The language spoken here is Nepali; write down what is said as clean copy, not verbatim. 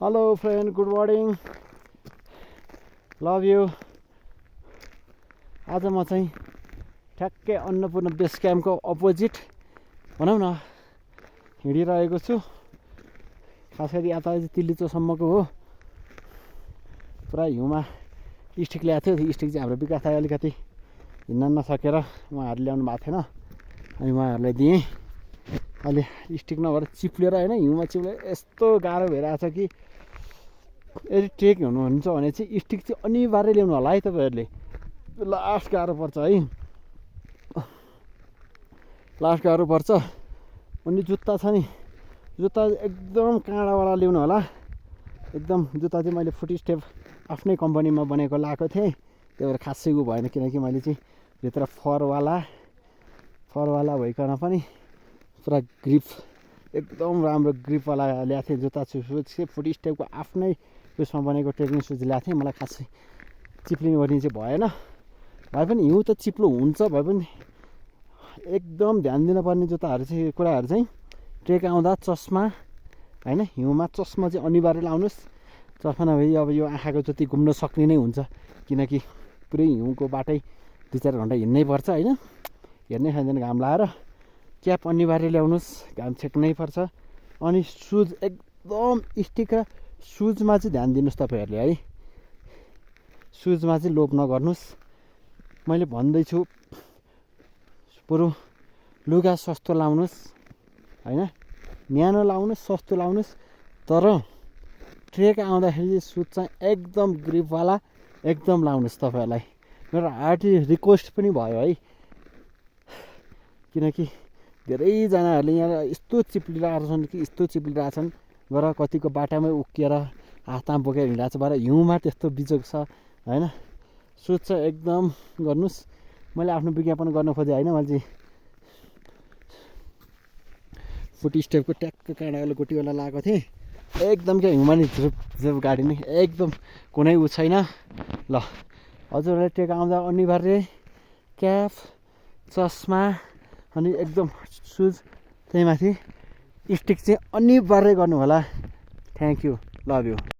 Hello friend, good morning, love you. आज म चाहिँ ठ्याक्कै अन्नपूर्ण बेस क्याम्पको अपोजिट भनौँ न हिँडिरहेको छु। खास गरी यहाँ त तिल्लीचोकसम्मको हो। पुरा हिउँमा स्टिक ल्याएको थियो। स्टिक चाहिँ हाम्रो विकास दाइ अलिकति हिँड्न नसकेर उहाँहरूले ल्याउनु भएको थिएन, अनि उहाँहरूलाई दिएँ। अहिले स्टिक नभएर चिप्लेर होइन, हिउँमा चिप्लेर यस्तो गाह्रो भइरहेछ कि यदि ट्रेक हुनुहुन्छ भने चाहिँ स्टिक चाहिँ अनिवार्य ल्याउनु होला है तपाईँहरूले। लास्ट गाह्रो पर्छ है, लास्ट गाह्रो पर्छ। अनि जुत्ता छ नि, जुत्ता एकदम काँडावाला ल्याउनु होला। एकदम जुत्ता चाहिँ मैले फुट स्टेप आफ्नै कम्पनीमा बनेको लाएको थिएँ, त्यही भएर खासै उ भएन, किनकि मैले चाहिँ भित्र फरवाला भइकन पनि पुरा ग्रिप, एकदम राम्रो ग्रिपवाला ल्याएको थिएँ जुत्ता। सुज चाहिँ फुट स्टेपको आफ्नै उयसमा बनेको ट्रेकिङ सुज ल्याएको थिएँ। मलाई खासै चिप्लिने गर्ने चाहिँ भएन। भए पनि हिउँ त चिप्लो हुन्छ, भए पनि एकदम ध्यान दिनुपर्ने जुत्ताहरू चाहिँ कुराहरू चाहिँ ट्रेक आउँदा चस्मा होइन, हिउँमा चस्मा चाहिँ अनिवार्य लाउनुहोस्। चस्मा नभए अब यो आँखाको जति घुम्न सक्ने नै हुन्छ, किनकि पुरै हिउँको बाटै 2-4 घन्टा हिँड्नै पर्छ होइन, हेर्नै खाँदैन घाम लाएर। क्याप अनिवार्य ल्याउनुहोस्, घाम छेक्नै पर्छ। अनि सुज एकदम स्टिक र सुजमा चाहिँ ध्यान दिनुहोस् तपाईँहरूले है, सुजमा चाहिँ लोभ नगर्नुहोस्। मैले भन्दैछु बरु लुगा सस्तो लाउनुहोस् होइन, न्यानो लाउनुहोस्, सस्तो लाउनुहोस्, तर ट्रेक आउँदाखेरि सुज चाहिँ एकदम ग्रिपवाला एकदम लाउनुहोस्। तपाईँहरूलाई मेरो हार्टी रिक्वेस्ट पनि भयो है, किनकि धेरैजनाहरूले यहाँ यस्तो चिप्लिरहेको छन् कि यस्तो चिप्लिरहेछन्, गर कतिको बाटामै उक्किएर हातमा बोकेर हिँडिरहेको छ। भएर हिउँमा त्यस्तो बिजोग छ होइन। सुज चाहिँ एकदम गर्नुहोस्। मैले आफ्नो विज्ञापन गर्न खोजेँ होइन, मैले चाहिँ फुट स्टेपको ट्याक्क काँडावाला गोटीवाला लगाएको थिएँ। एकदम क्या हिउँमा नि झुप गाडी नै एकदम कुनै उ छैन। ल हजुरहरूले ट्रेक आउँदा अनिवार्य क्याप, चस्मा अनि एकदम सुज त्यही माथि स्टिक चाहिँ अनिवार्य गर्नु होला। Thank you, love you.